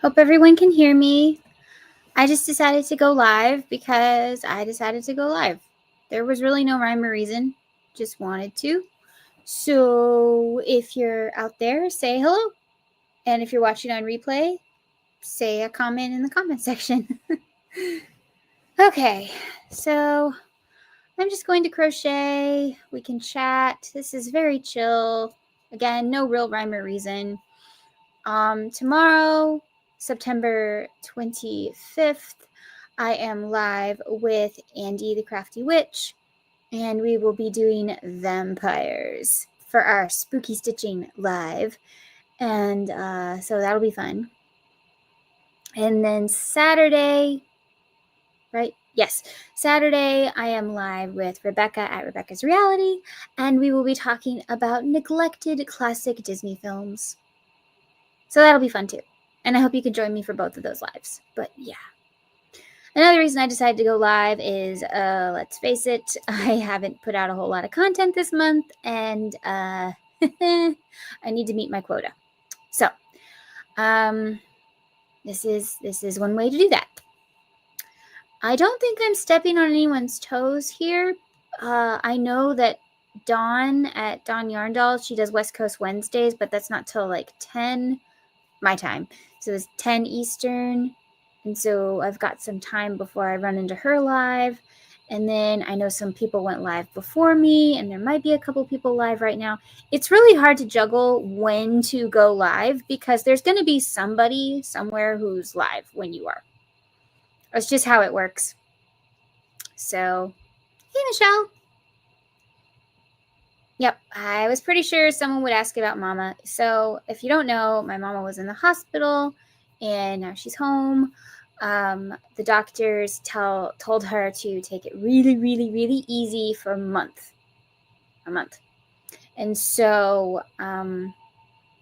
Hope everyone can hear me. I just decided to go live because I decided to go live. There was really no rhyme or reason, just wanted to. So if you're out there, say hello. And if you're watching on replay, say a comment in the comment section. Okay, so I'm just going to crochet. We can chat. This is very chill. Again, no real rhyme or reason. Tomorrow, September 25th, I am live with Andy the Crafty Witch, and we will be doing vampires for our spooky stitching live. And so that'll be fun. And then Saturday, right? Yes, Saturday I am live with Rebecca at Rebecca's Reality, and we will be talking about neglected classic Disney films. So that'll be fun too. And I hope you can join me for both of those lives. But yeah. Another reason I decided to go live is, let's face it, I haven't put out a whole lot of content this month, and I need to meet my quota. So, this is one way to do that. I don't think I'm stepping on anyone's toes here. I know that Dawn at Dawn Yarn Doll, she does West Coast Wednesdays, but that's not till like 10 my time. So it's 10 Eastern. And so I've got some time before I run into her live. And then I know some people went live before me, and there might be a couple people live right now. It's really hard to juggle when to go live because there's going to be somebody somewhere who's live when you are. That's just how it works. So, hey, Michelle. Yep, I was pretty sure someone would ask about Mama. So if you don't know, my Mama was in the hospital, and now she's home. The doctors told her to take it really, really, really easy for a month. And so and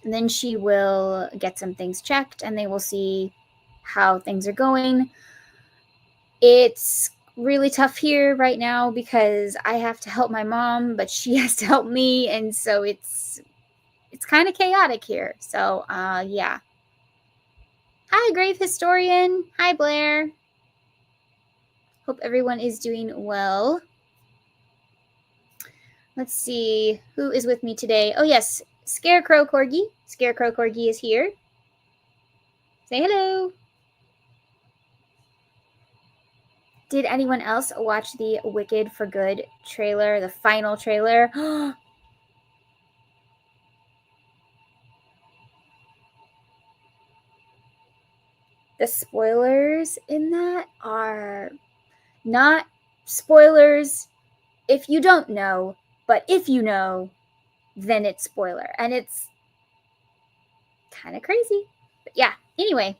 then she will get some things checked, and they will see how things are going. It's really tough here right now because I have to help my mom, but she has to help me, and so it's kind of chaotic here. So yeah. Hi, Grave Historian. Hi, Blair. Hope everyone is doing well. Let's see who is with me today. Oh yes, Scarecrow Corgi. Scarecrow Corgi is here. Say hello. Did anyone else watch the Wicked for Good trailer, the final trailer? The spoilers in that are not spoilers if you don't know, but if you know, then it's spoiler. And it's kind of crazy. But yeah, anyway.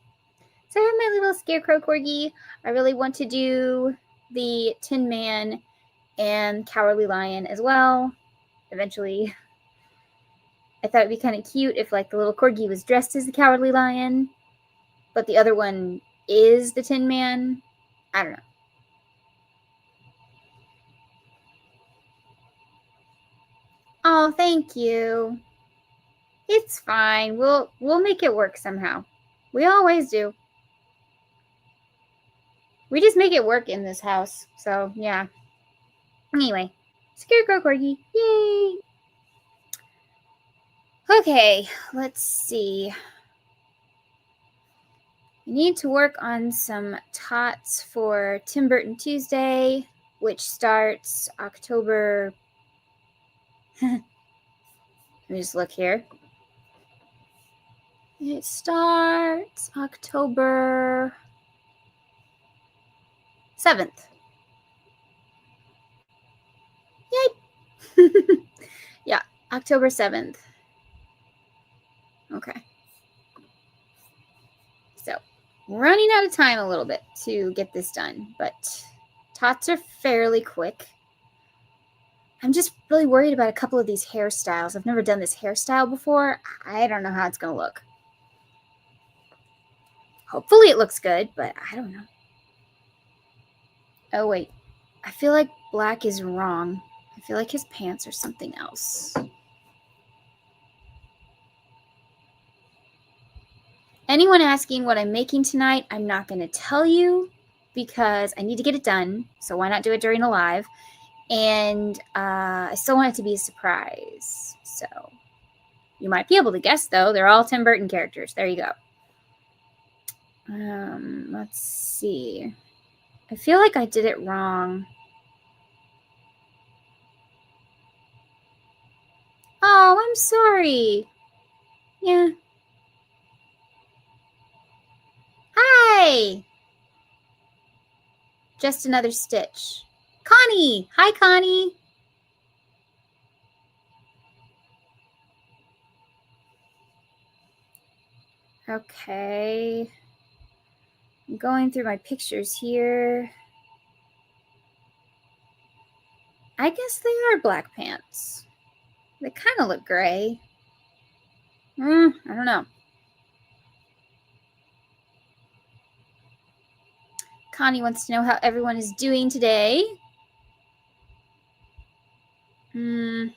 So I have my little Scarecrow Corgi. I really want to do the Tin Man and Cowardly Lion as well. Eventually. I thought it'd be kind of cute if like the little Corgi was dressed as the Cowardly Lion, but the other one is the Tin Man. I don't know. Oh, thank you. It's fine. We'll make it work somehow. We always do. We just make it work in this house. So, yeah. Anyway, Scarecrow Corgi. Yay! Okay, let's see. We need to work on some tots for Tim Burton Tuesday, which starts October. Let me just look here. It starts October 7th. Yay! Yeah, October 7th. Okay. So, running out of time a little bit to get this done, but tots are fairly quick. I'm just really worried about a couple of these hairstyles. I've never done this hairstyle before. I don't know how it's going to look. Hopefully it looks good, but I don't know. Oh, wait. I feel like black is wrong. I feel like his pants are something else. Anyone asking what I'm making tonight, I'm not going to tell you because I need to get it done. So why not do it during a live? And I still want it to be a surprise. So you might be able to guess, though. They're all Tim Burton characters. There you go. Let's see. I feel like I did it wrong. Oh, I'm sorry. Yeah. Hi. Just another stitch. Connie. Hi, Connie. Okay. I'm going through my pictures here. I guess they are black pants. They kind of look gray. I don't know. Connie wants to know how everyone is doing today. I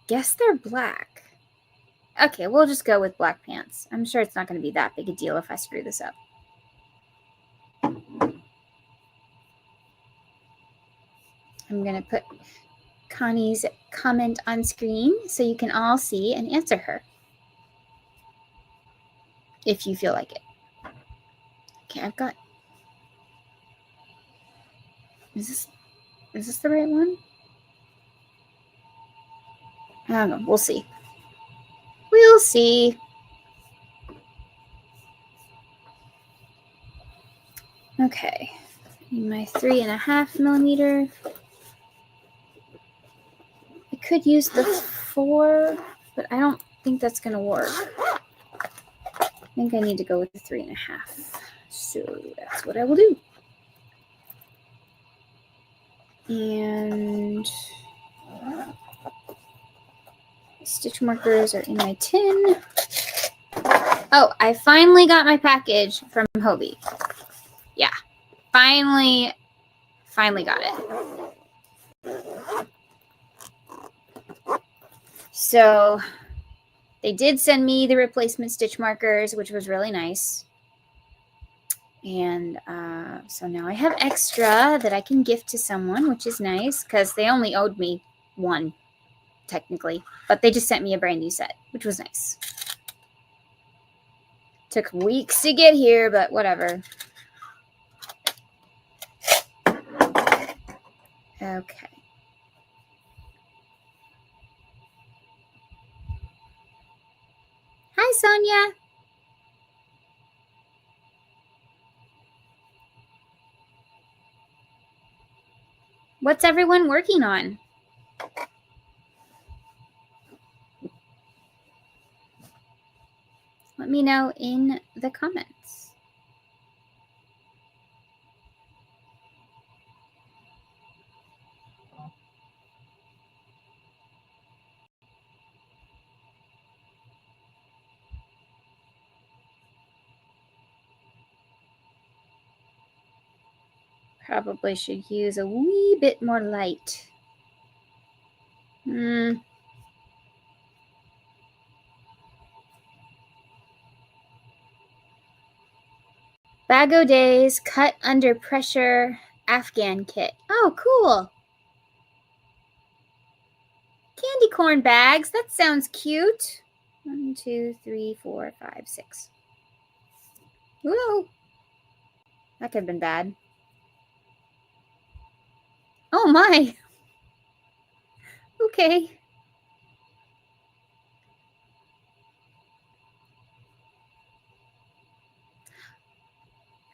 guess they're black. Okay, we'll just go with black pants. I'm sure it's not going to be that big a deal if I screw this up. I'm going to put Connie's comment on screen so you can all see and answer her if you feel like it. Okay, I've got... Is this the right one? I don't know. We'll see. We'll see. Okay. My 3.5 millimeter. I could use the 4, but I don't think that's going to work. I think I need to go with the 3.5. So that's what I will do. And stitch markers are in my tin. Oh, I finally got my package from Hobie. Yeah, finally got it. So they did send me the replacement stitch markers, which was really nice. And so now I have extra that I can gift to someone, which is nice because they only owed me one, technically. But they just sent me a brand new set, which was nice. Took weeks to get here, but whatever. Okay. Hi, Sonia. What's everyone working on? Let me know in the comments. Probably should use a wee bit more light. Bago Days Cut Under Pressure Afghan Kit. Oh, cool. Candy corn bags. That sounds cute. 1, 2, 3, 4, 5, 6. Whoa. That could have been bad. Oh, my. Okay.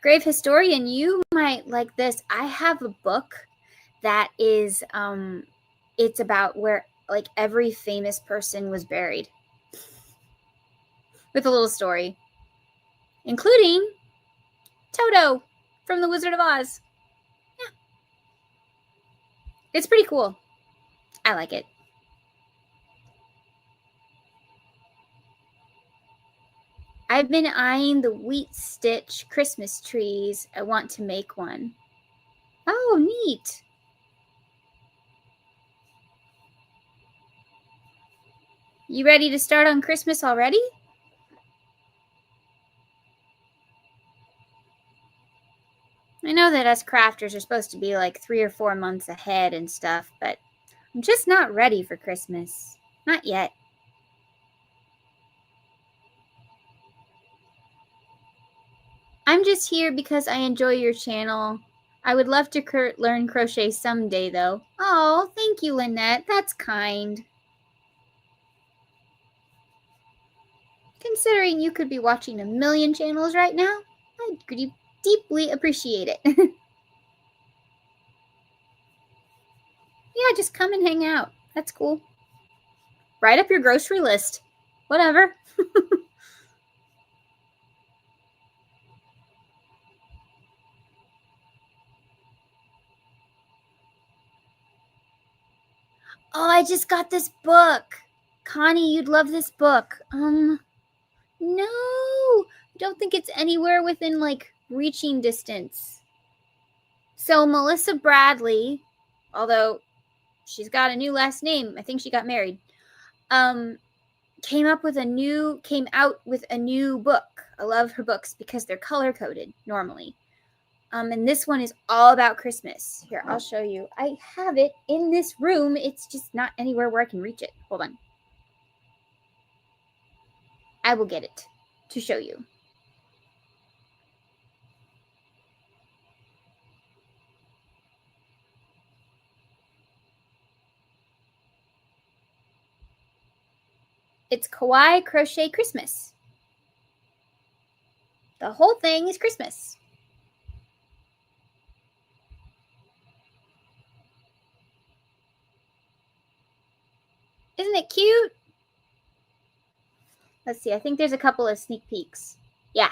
Grave Historian, you might like this. I have a book that is, it's about where like every famous person was buried with a little story, including Toto from The Wizard of Oz. Yeah. It's pretty cool. I like it. I've been eyeing the wheat stitch Christmas trees. I want to make one. Oh, neat. You ready to start on Christmas already? I know that us crafters are supposed to be like 3 or 4 months ahead and stuff, but I'm just not ready for Christmas. Not yet. I'm just here because I enjoy your channel. I would love to learn crochet someday, though. Oh, thank you, Lynette. That's kind. Considering you could be watching a million channels right now, I deeply appreciate it. Yeah, just come and hang out. That's cool. Write up your grocery list. Whatever. Oh, I just got this book. Connie, you'd love this book. No. I don't think it's anywhere within, like, reaching distance. So Melissa Bradley, although she's got a new last name, I think she got married, came out with a new book. I love her books because they're color-coded normally. And this one is all about Christmas. Here, I'll show you. I have it in this room. It's just not anywhere where I can reach it. Hold on. I will get it to show you. It's Kawaii Crochet Christmas. The whole thing is Christmas. Isn't it cute? Let's see. I think there's a couple of sneak peeks. Yeah.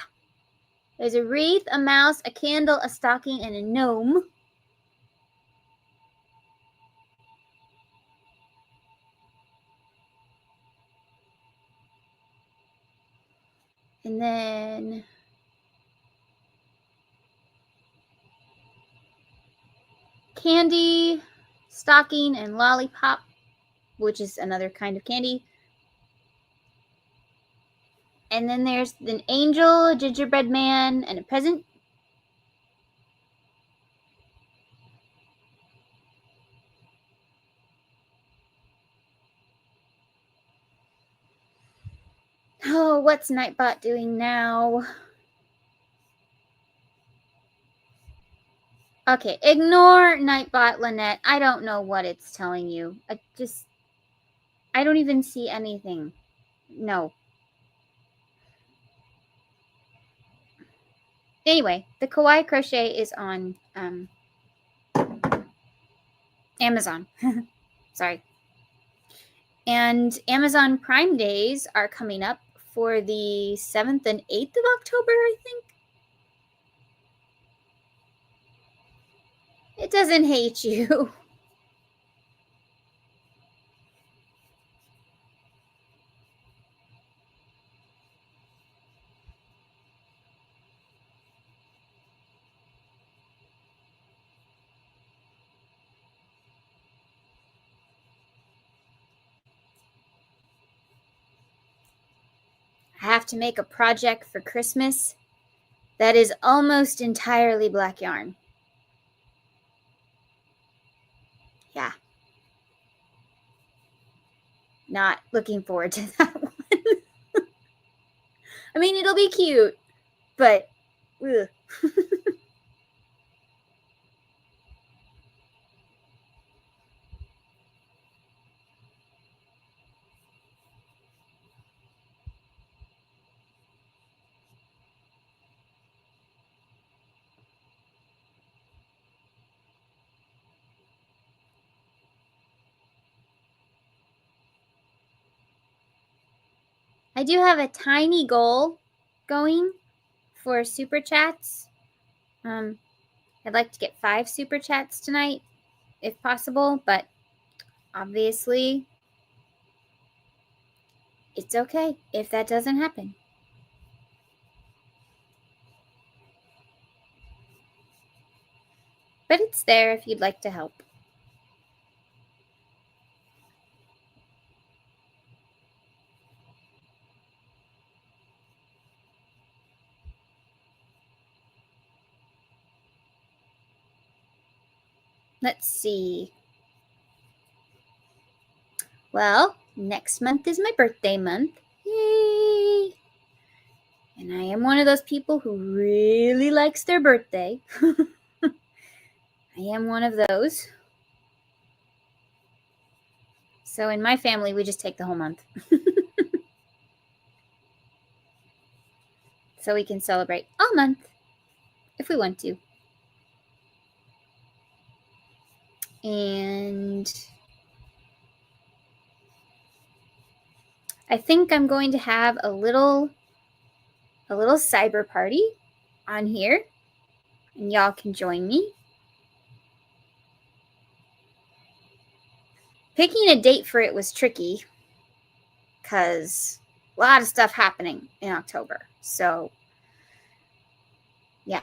There's a wreath, a mouse, a candle, a stocking, and a gnome. And then candy, stocking, and lollipop, which is another kind of candy. And then there's an angel, a gingerbread man, and a present. Oh, what's Nightbot doing now? Okay, ignore Nightbot, Lynette. I don't know what it's telling you. I don't even see anything. No. Anyway, the Kawaii Crochet is on Amazon. Sorry. And Amazon Prime Days are coming up for the 7th and 8th of October, I think. It doesn't hate you. I have to make a project for Christmas that is almost entirely black yarn. Yeah. Not looking forward to that one. I mean, it'll be cute, but ugh. I do have a tiny goal going for super chats. I'd like to get 5 super chats tonight, if possible, but obviously it's okay if that doesn't happen. But it's there if you'd like to help. Let's see. Well, next month is my birthday month. Yay! And I am one of those people who really likes their birthday. I am one of those. So in my family, we just take the whole month. So we can celebrate all month if we want to. And I think I'm going to have a little cyber party on here, and y'all can join me. Picking a date for it was tricky because a lot of stuff happening in October. So yeah.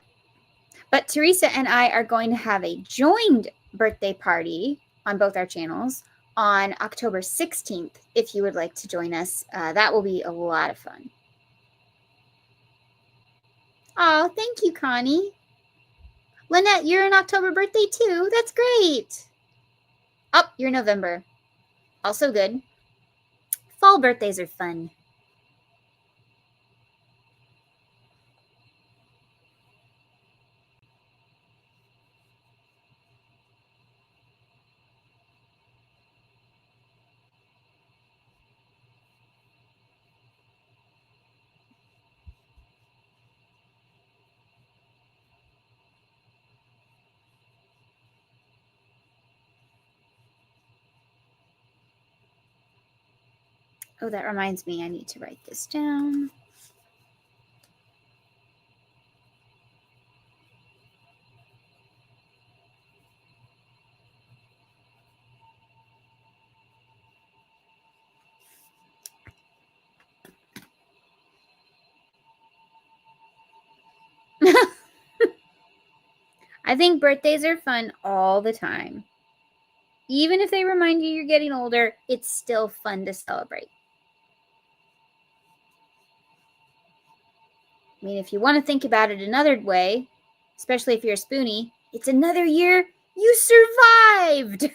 But Teresa and I are going to have a joined birthday party on both our channels on October 16th, if you would like to join us. That will be a lot of fun. Oh, thank you, Connie. Lynette, you're an October birthday too. That's great. Oh, you're November. Also good. Fall birthdays are fun. Oh, that reminds me, I need to write this down. I think birthdays are fun all the time. Even if they remind you you're getting older, it's still fun to celebrate. I mean, if you want to think about it another way, especially if you're a Spoonie, it's another year you survived.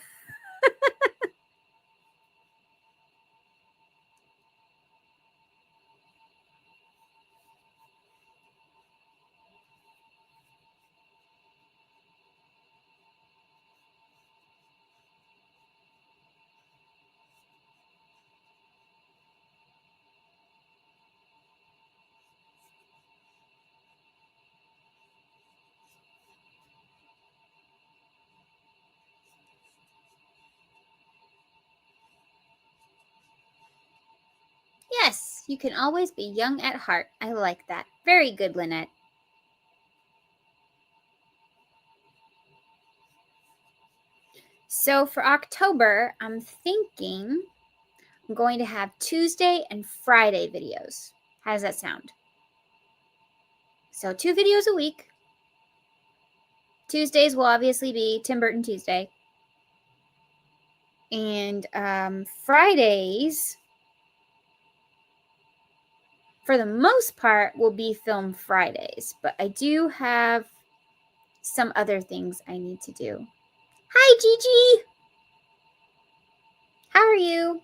Yes, you can always be young at heart. I like that. Very good, Lynette. So for October, I'm thinking I'm going to have Tuesday and Friday videos. How does that sound? So 2 videos a week. Tuesdays will obviously be Tim Burton Tuesday. And Fridays, for the most part, will be Film Fridays. But I do have some other things I need to do. Hi, Gigi! How are you?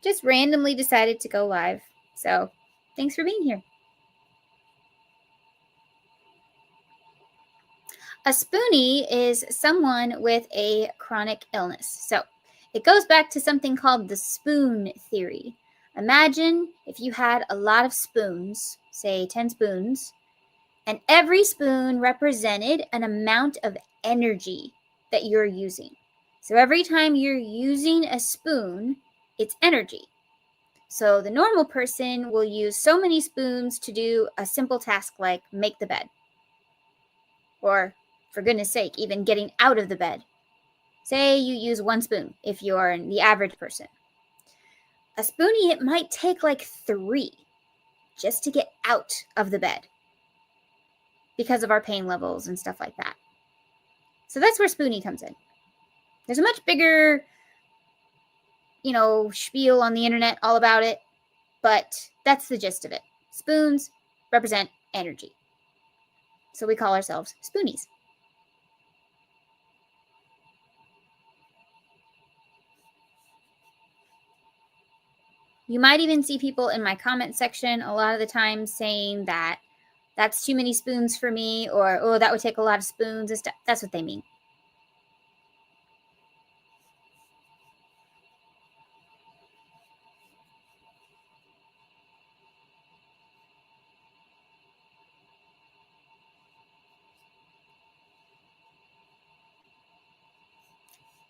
Just randomly decided to go live. So thanks for being here. A Spoonie is someone with a chronic illness. So it goes back to something called the spoon theory. Imagine if you had a lot of spoons, say 10 spoons, and every spoon represented an amount of energy that you're using. So every time you're using a spoon, it's energy. So the normal person will use so many spoons to do a simple task like make the bed. Or, for goodness sake, even getting out of the bed. Say you use 1 spoon if you're the average person. A Spoonie, it might take like 3 just to get out of the bed because of our pain levels and stuff like that. So that's where Spoonie comes in. There's a much bigger, spiel on the internet all about it, but that's the gist of it. Spoons represent energy. So we call ourselves Spoonies. You might even see people in my comment section a lot of the time saying that that's too many spoons for me, or, oh, that would take a lot of spoons and stuff. That's what they mean.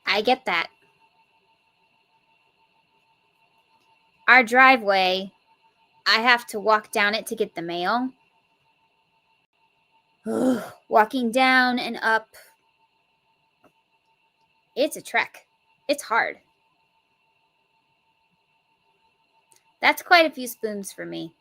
I get that. Our driveway, I have to walk down it to get the mail. Walking down and up, it's a trek. It's hard. That's quite a few spoons for me.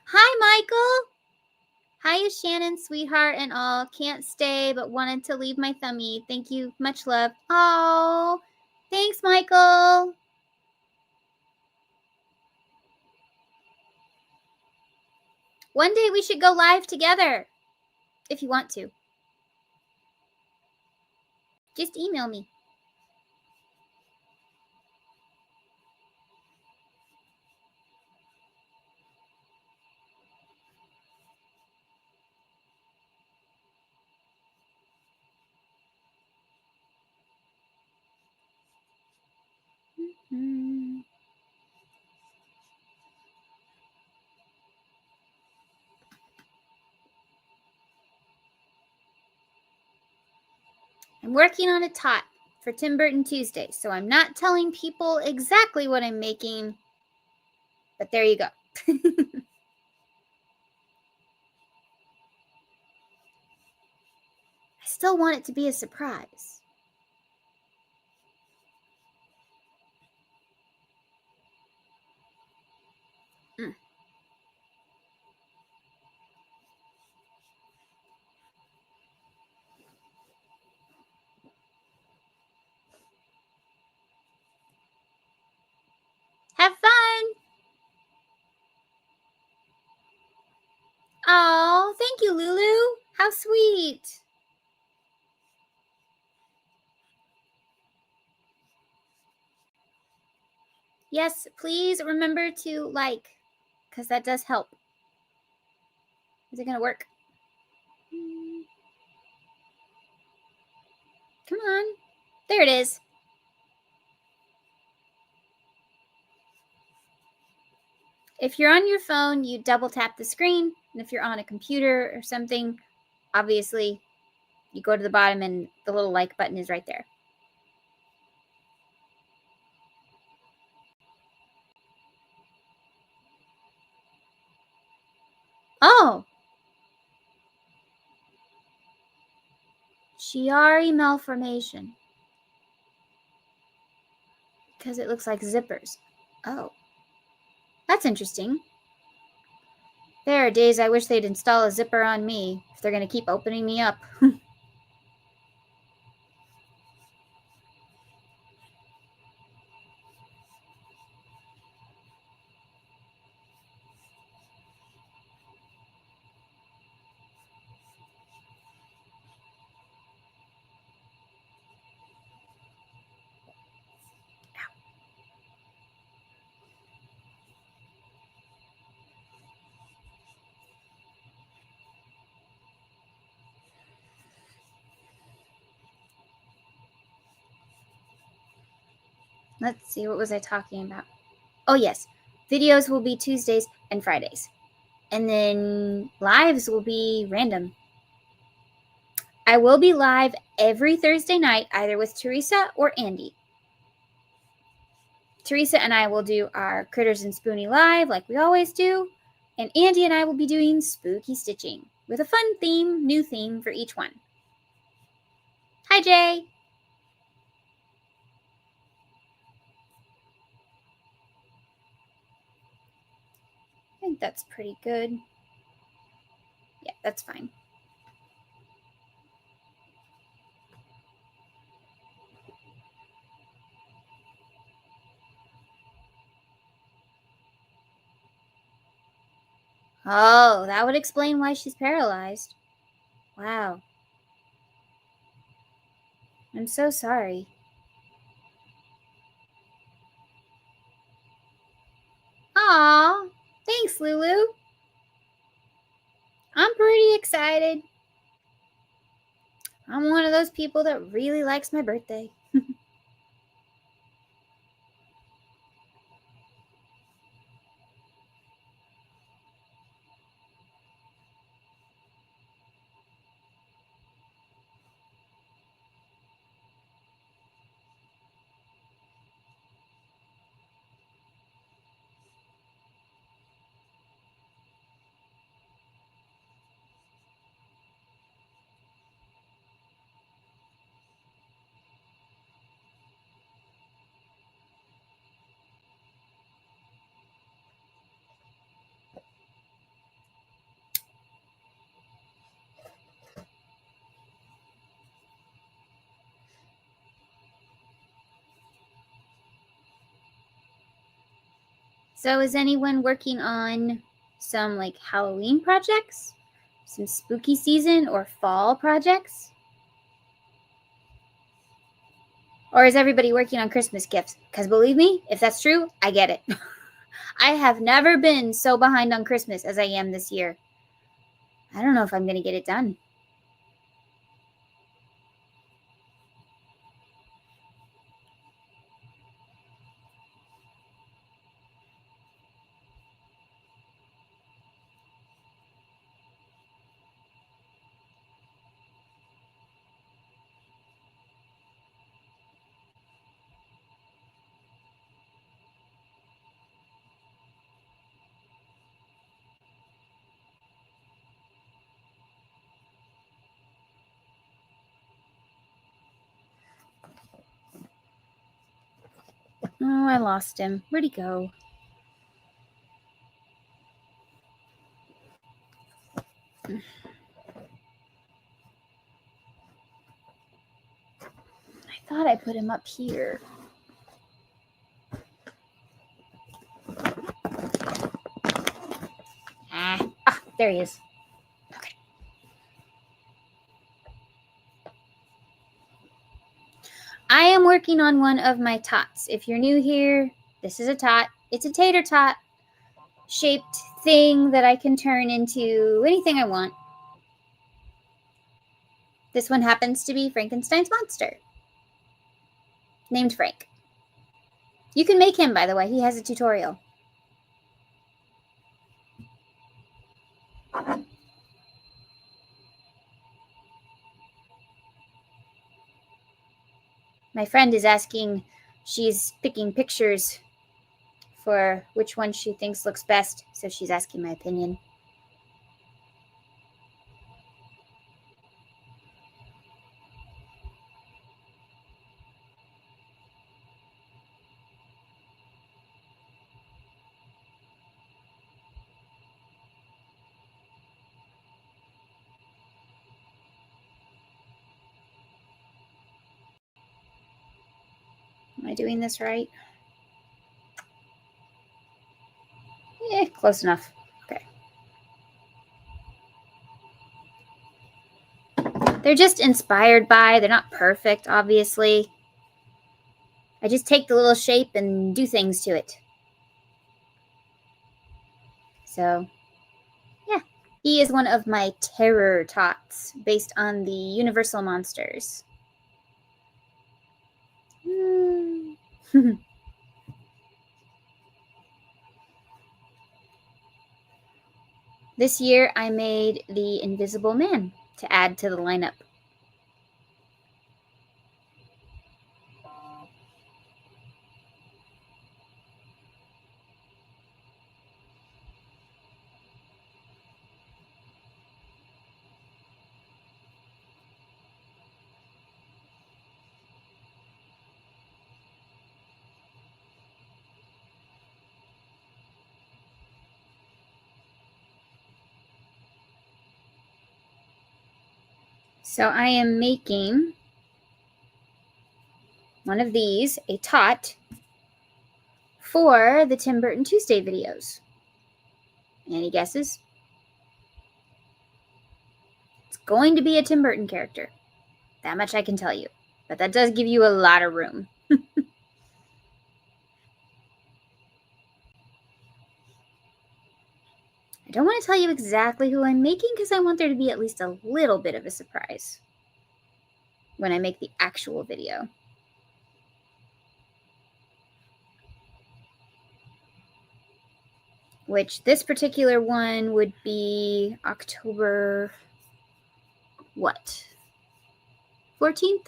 Hi, Michael. Hi, Shannon, sweetheart, and all. Can't stay, but wanted to leave my thumbie. Thank you. Much love. Oh, thanks, Michael. One day we should go live together, if you want to. Just email me. I'm working on a tot for Tim Burton Tuesday, so I'm not telling people exactly what I'm making, but there you go. I still want it to be a surprise. Have fun! Oh, thank you, Lulu. How sweet. Yes, please remember to like, because that does help. Is it going to work? Come on. There it is. If you're on your phone, you double tap the screen. And if you're on a computer or something, obviously, you go to the bottom and the little like button is right there. Oh! Shiari malformation. Because it looks like zippers. Oh. That's interesting. There are days I wish they'd install a zipper on me if they're going to keep opening me up. Let's see, what was I talking about? Oh, yes. Videos will be Tuesdays and Fridays. And then lives will be random. I will be live every Thursday night, either with Teresa or Andy. Teresa and I will do our Critters and Spoonie live like we always do. And Andy and I will be doing spooky stitching with a fun theme, new theme for each one. Hi, Jay. I think that's pretty good. Yeah, that's fine. Oh, that would explain why she's paralyzed. Wow. I'm so sorry. Aw, thanks, Lulu. I'm pretty excited. I'm one of those people that really likes my birthday. So is anyone working on some like Halloween projects? Some spooky season or fall projects? Or is everybody working on Christmas gifts? Because believe me, if that's true, I get it. I have never been so behind on Christmas as I am this year. I don't know if I'm going to get it done. Oh, I lost him. Where'd he go? I thought I put him up here. There he is. Okay. I am working on one of my tots. If you're new here, this is a tot. It's a tater tot shaped thing that I can turn into anything I want. This one happens to be Frankenstein's monster, named Frank. You can make him, by the way. He has a tutorial. My friend is asking, she's picking pictures for which one she thinks looks best, so she's asking my opinion. Am I doing this right? Close enough. Okay. They're just inspired by, they're not perfect, obviously. I just take the little shape and do things to it. So, yeah. He is one of my terror tots based on the Universal monsters. This year I made the Invisible Man to add to the lineup. So I am making one of these, a tot, for the Tim Burton Tuesday videos. Any guesses? going to be a Tim Burton character. That much I can tell you. But that does give you a lot of room. I don't want to tell you exactly who I'm making because I want there to be at least a little bit of a surprise when I make the actual video. Which this particular one would be October, what? 14th?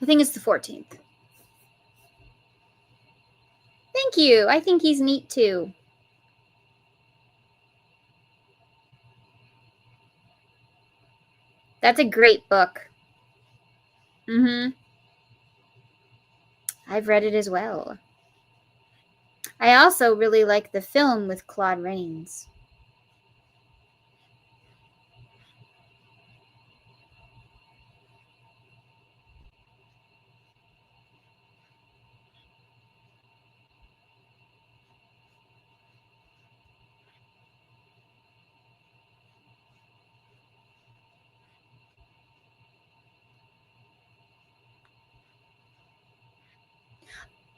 I think it's the 14th. Thank you. I think he's neat too. That's a great book. I've read it as well. I also really like the film with Claude Rains.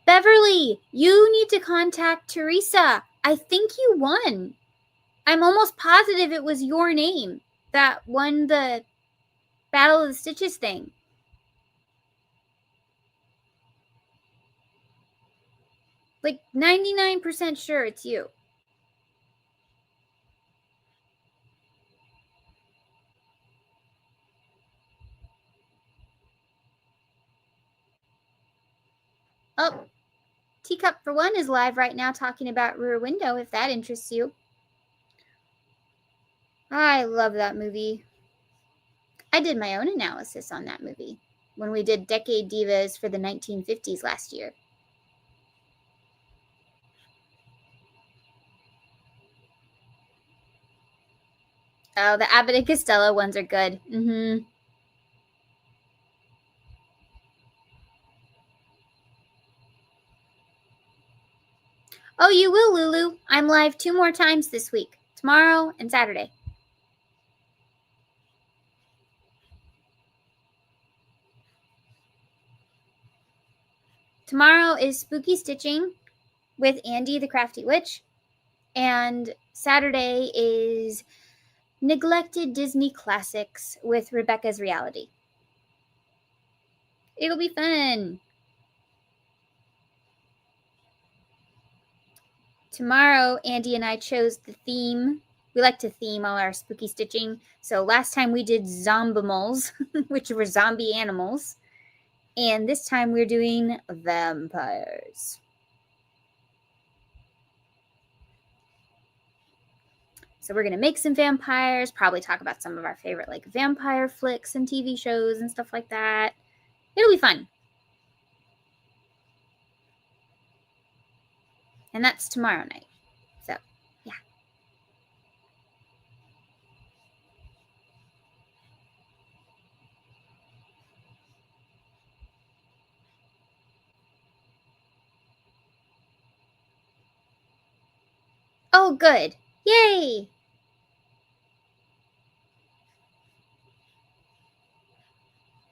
Beverly, you need to contact Teresa. I think you won. I'm almost positive it was your name that won the Battle of the Stitches thing. Like 99% sure it's you. Oh, Teacup for One is live right now talking about Rear Window, if that interests you. I love that movie. I did my own analysis on that movie when we did Decade Divas for the 1950s last year. Oh, the Abbott and Costello ones are good. Oh, you will, Lulu. I'm live 2 more times this week, tomorrow and Saturday. Tomorrow is Spooky Stitching with Andy the Crafty Witch, and Saturday is Neglected Disney Classics with Rebecca's Reality. It'll be fun. Tomorrow, Andy and I chose the theme. We like to theme all our spooky stitching. So last time we did zombimals, which were zombie animals. And this time we're doing vampires. So we're going to make some vampires, probably talk about some of our favorite like vampire flicks and TV shows and stuff like that. It'll be fun. And that's tomorrow night. So, yeah. Oh, good. Yay!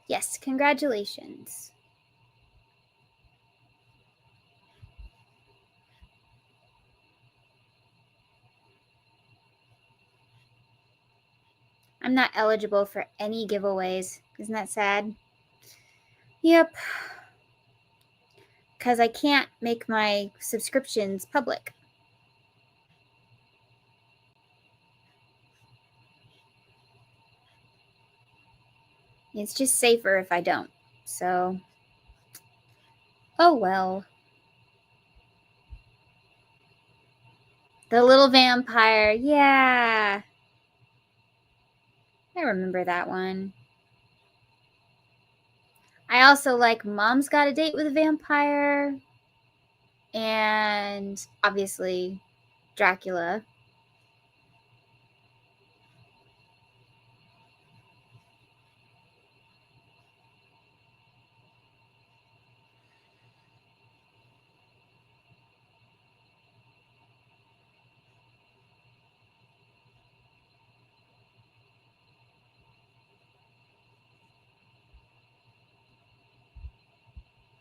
Yes, congratulations. I'm not eligible for any giveaways. Isn't that sad? Yep. Because I can't make my subscriptions public. It's just safer if I don't. So, oh well. The little vampire. Yeah. I remember that one. I also like Mom's Got a Date with a Vampire. And obviously Dracula.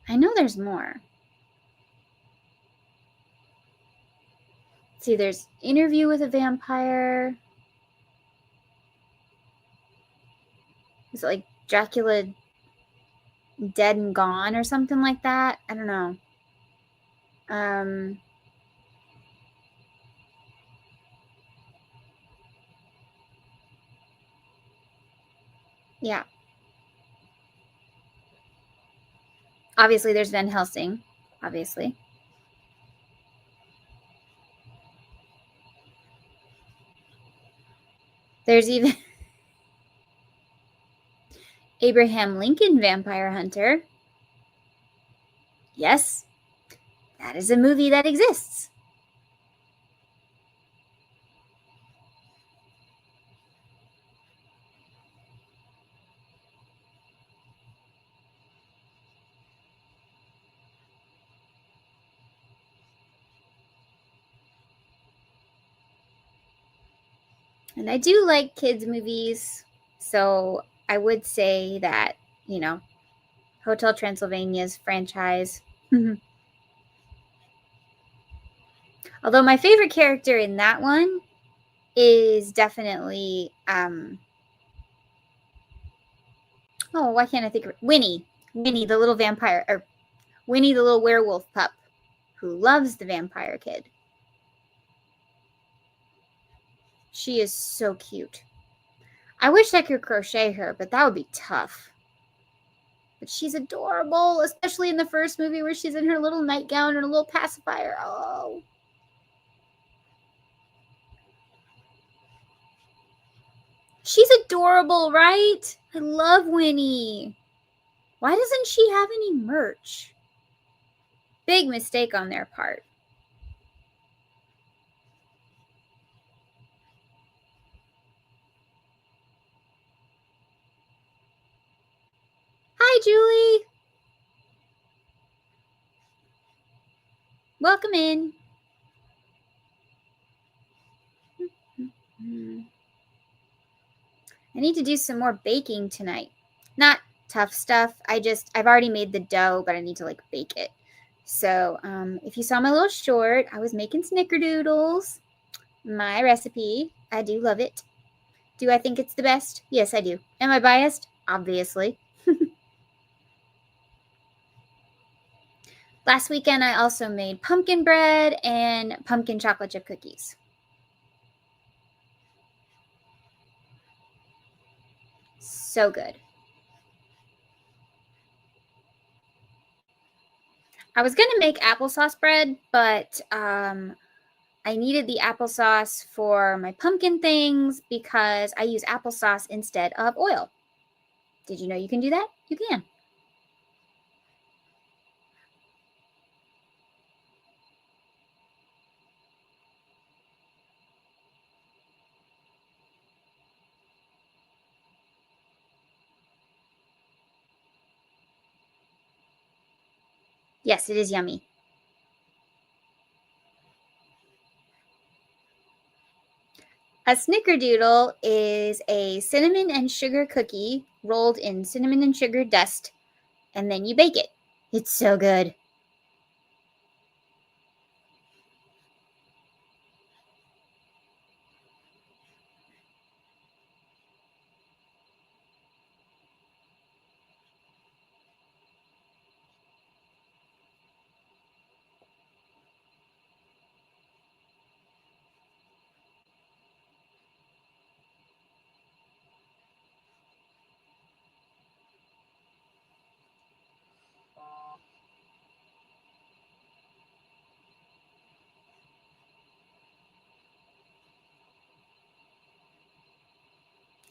I know there's more. Let's see, there's Interview with a Vampire. Is it like Dracula Dead and Gone or something like that? I don't know. Yeah. Obviously, there's Van Helsing. Obviously. There's even Abraham Lincoln Vampire Hunter. Yes, that is a movie that exists. And I do like kids' movies, so I would say that, you know, Hotel Transylvania's franchise. Although my favorite character in that one is definitely, oh, why can't I think of it? Winnie. Winnie, the little vampire, or Winnie, the little werewolf pup who loves the vampire kid. She is so cute. I wish I could crochet her, but that would be tough. But she's adorable, especially in the first movie where she's in her little nightgown and a little pacifier. Oh. She's adorable, right? I love Winnie. Why doesn't she have any merch? Big mistake on their part. Hi, Julie. Welcome in. I need to do some more baking tonight. Not tough stuff. I've already made the dough, but I need to like bake it. So if you saw my little short, I was making snickerdoodles. My recipe. I do love it. Do I think it's the best? Yes, I do. Am I biased? Obviously. Last weekend, I also made pumpkin bread and pumpkin chocolate chip cookies. So good. I was going to make applesauce bread, but I needed the applesauce for my pumpkin things because I use applesauce instead of oil. Did you know you can do that? You can. Yes, it is yummy. A snickerdoodle is a cinnamon and sugar cookie rolled in cinnamon and sugar dust, and then you bake it. It's so good.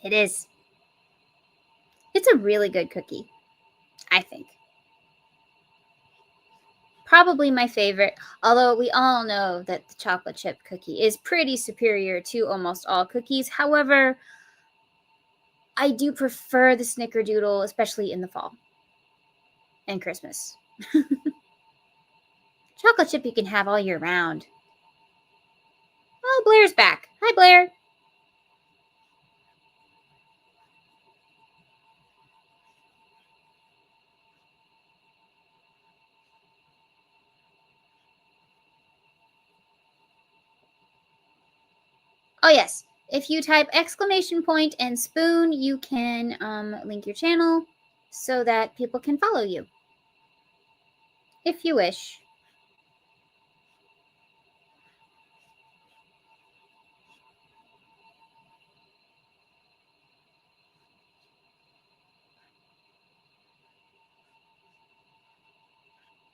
It is. It's a really good cookie, I think. Probably my favorite, although we all know that the chocolate chip cookie is pretty superior to almost all cookies. However, I do prefer the snickerdoodle, especially in the fall and Christmas. Chocolate chip you can have all year round. Oh, Blair's back. Hi, Blair. Oh yes, if you type exclamation point and spoon, you can link your channel so that people can follow you, if you wish.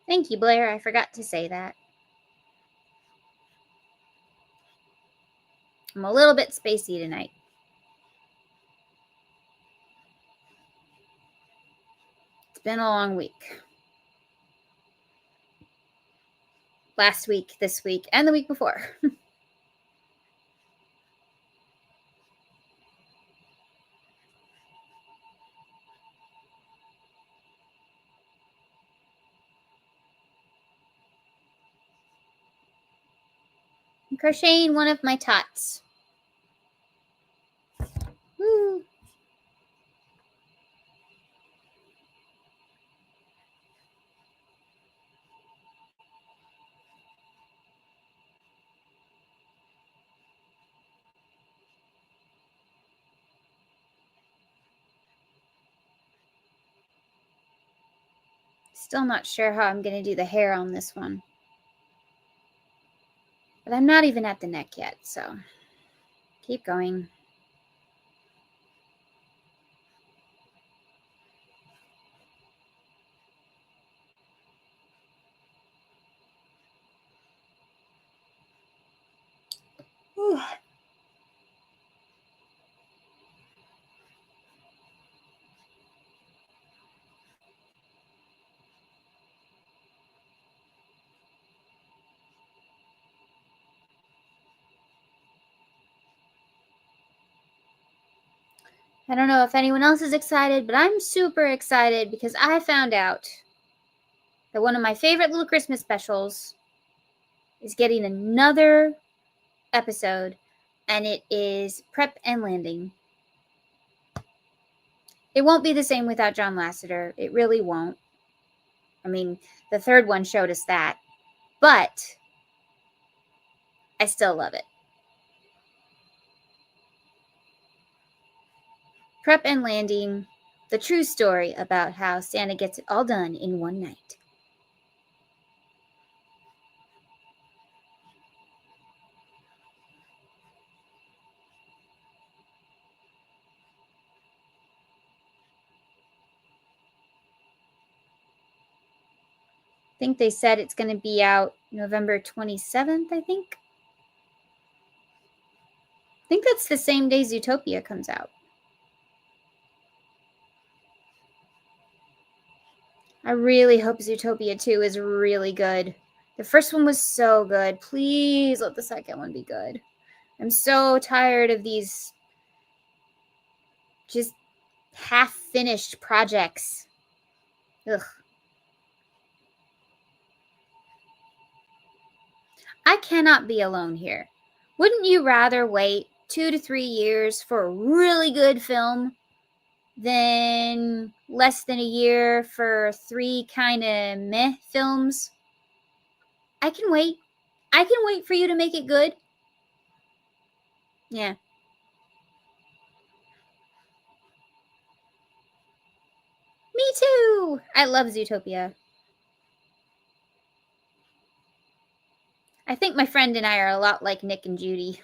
Thank you, Blair. I forgot to say that. I'm a little bit spacey tonight. It's been a long week. Last week, this week, and the week before. I'm crocheting one of my tots. Woo. Still not sure how I'm going to do the hair on this one. But I'm not even at the neck yet, so keep going. Whew. I don't know if anyone else is excited, but I'm super excited because I found out that one of my favorite little Christmas specials is getting another episode, and it is Prep and Landing. It won't be the same without John Lasseter. It really won't. I mean, the third one showed us that, but I still love it. Prep and Landing, the true story about how Santa gets it all done in one night. I think they said it's going to be out November 27th, I think. I think that's the same day Zootopia comes out. I really hope Zootopia 2 is really good. The first one was so good. Please let the second one be good. I'm so tired of these just half-finished projects. Ugh. I cannot be alone here. Wouldn't you rather wait 2 to 3 years for a really good film than less than a year for 3 kind of meh films? I can wait. I can wait for you to make it good. Yeah. Me too. I love Zootopia. I think my friend and I are a lot like Nick and Judy.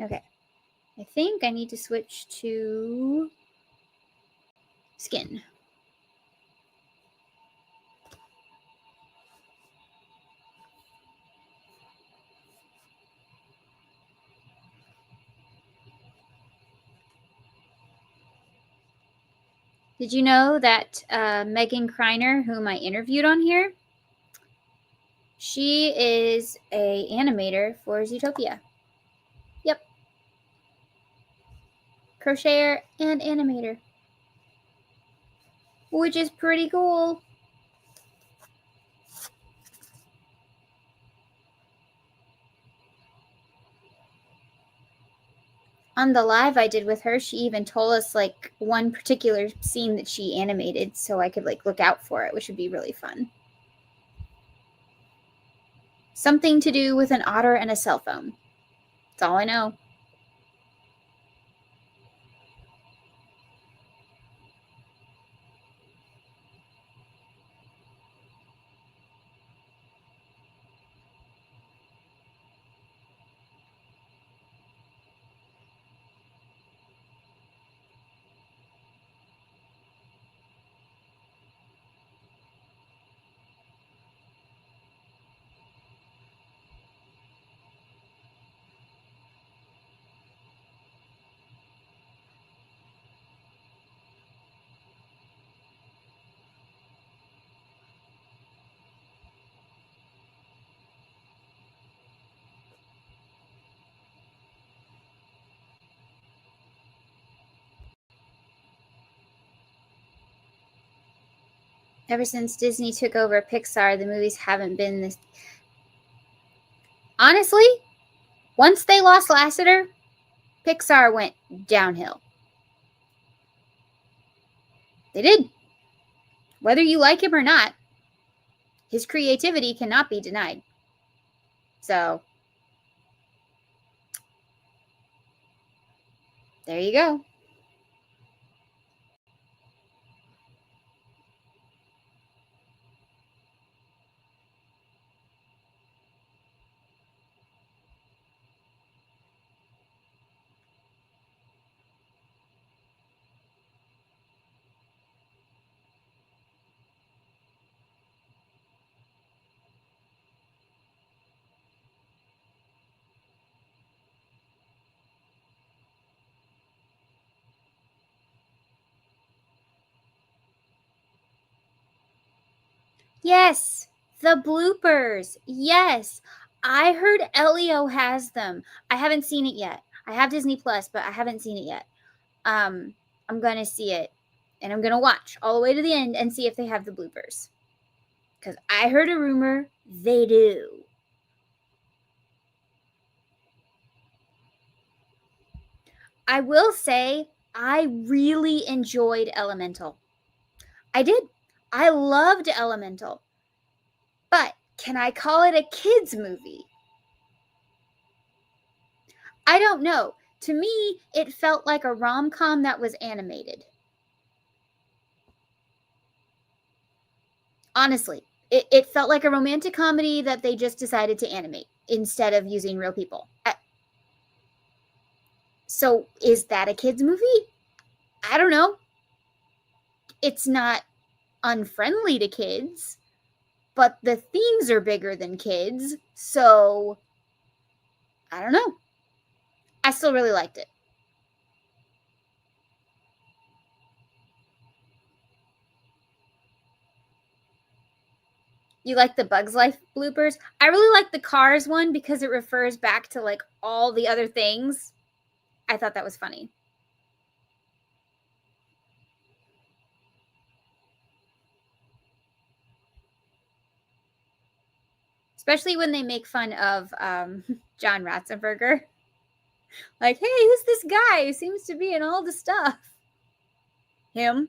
Okay. I think I need to switch to skin. Did you know that Megan Kreiner, whom I interviewed on here, she is an animator for Zootopia. Yep. Crocheter and animator. which is pretty cool. On the live I did with her, she even told us like one particular scene that she animated so I could like look out for it, which would be really fun. Something to do with an otter and a cell phone. That's all I know. Ever since Disney took over Pixar, the movies haven't been this. Honestly, once they lost Lasseter, Pixar went downhill. They did. Whether you like him or not, his creativity cannot be denied. So, there you go. Yes, the bloopers. Yes. I heard Elio has them. I haven't seen it yet. I have Disney Plus, but I haven't seen it yet. I'm going to see it and I'm going to watch all the way to the end and see if they have the bloopers. Because I heard a rumor they do. I will say I really enjoyed Elemental. I did. I loved Elemental. But can I call it a kids movie? I don't know. To me, it felt like a rom-com that was animated. Honestly, it felt like a romantic comedy that they just decided to animate instead of using real people. So is that a kids movie? I don't know. It's not unfriendly to kids, but the themes are bigger than kids. So I don't know. I still really liked it. You like the Bugs Life bloopers? I really like the Cars one because it refers back to like all the other things. I thought that was funny. Especially when they make fun of John Ratzenberger. Like, hey, who's this guy who seems to be in all the stuff? Him.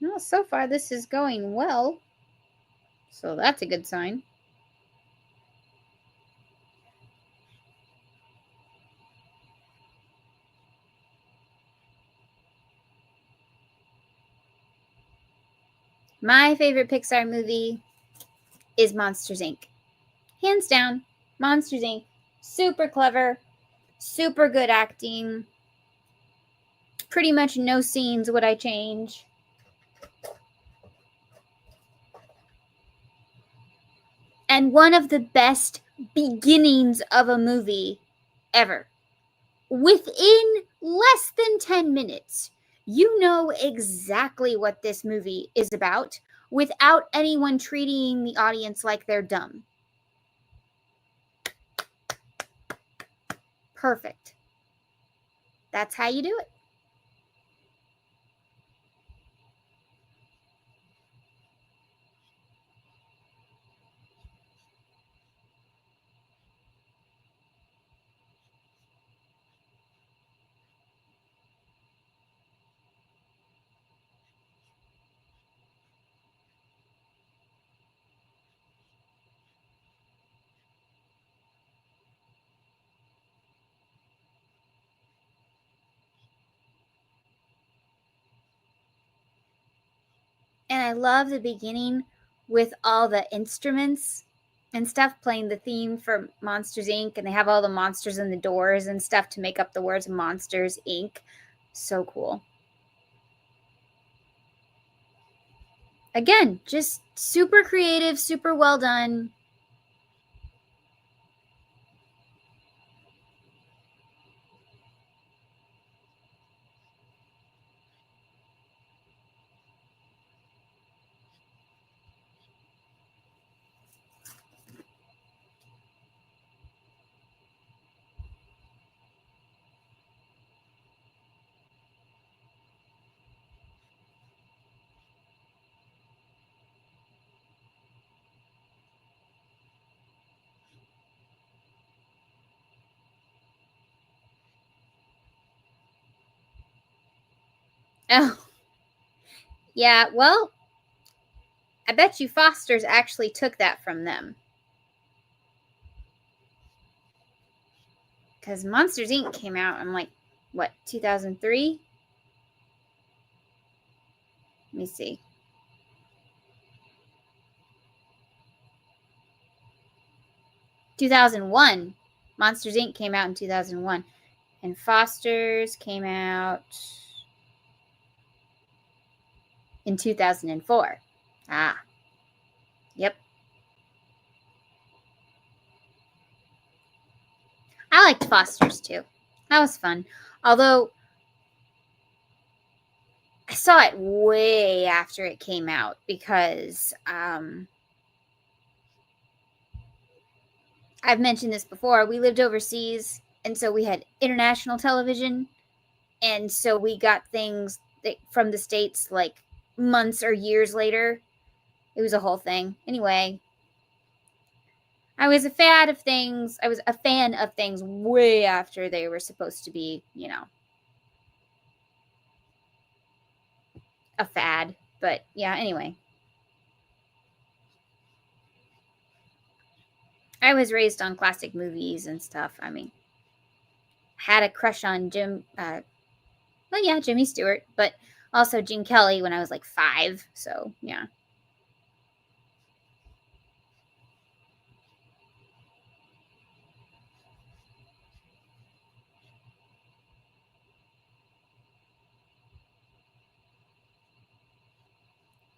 Well, so far this is going well. So that's a good sign. My favorite Pixar movie is Monsters, Inc. Hands down, Monsters, Inc. Super clever, super good acting. Pretty much no scenes would I change. and one of the best beginnings of a movie ever. Within less than 10 minutes, you know exactly what this movie is about without anyone treating the audience like they're dumb. Perfect. That's how you do it. And I love the beginning with all the instruments and stuff playing the theme for Monsters Inc. And they have all the monsters in the doors and stuff to make up the words Monsters Inc. So cool. Again, just super creative, super well done. Oh, yeah, well, I bet you Foster's actually took that from them. Because Monsters Inc. came out in, like, what, 2003? Let me see. 2001. Monsters Inc. came out in 2001. And Foster's came out in 2004. Ah, yep. I liked Foster's too. That was fun. Although I saw it way after it came out because I've mentioned this before. We lived overseas, and so we had international television, and so we got things from the States like months or years later. It was a whole thing. Anyway, I was a fan of things. I was a fan of things way after they were supposed to be, you know, a fad. But yeah, anyway. I was raised on classic movies and stuff. I mean, had a crush on Jimmy Stewart, but also Gene Kelly when I was like 5. So, yeah.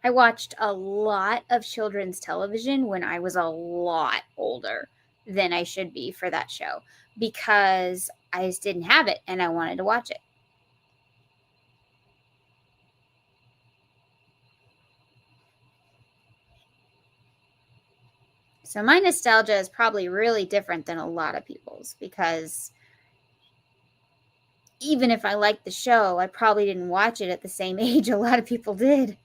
I watched a lot of children's television when I was a lot older than I should be for that show because I just didn't have it and I wanted to watch it. So my nostalgia is probably really different than a lot of people's because even if I liked the show, I probably didn't watch it at the same age a lot of people did.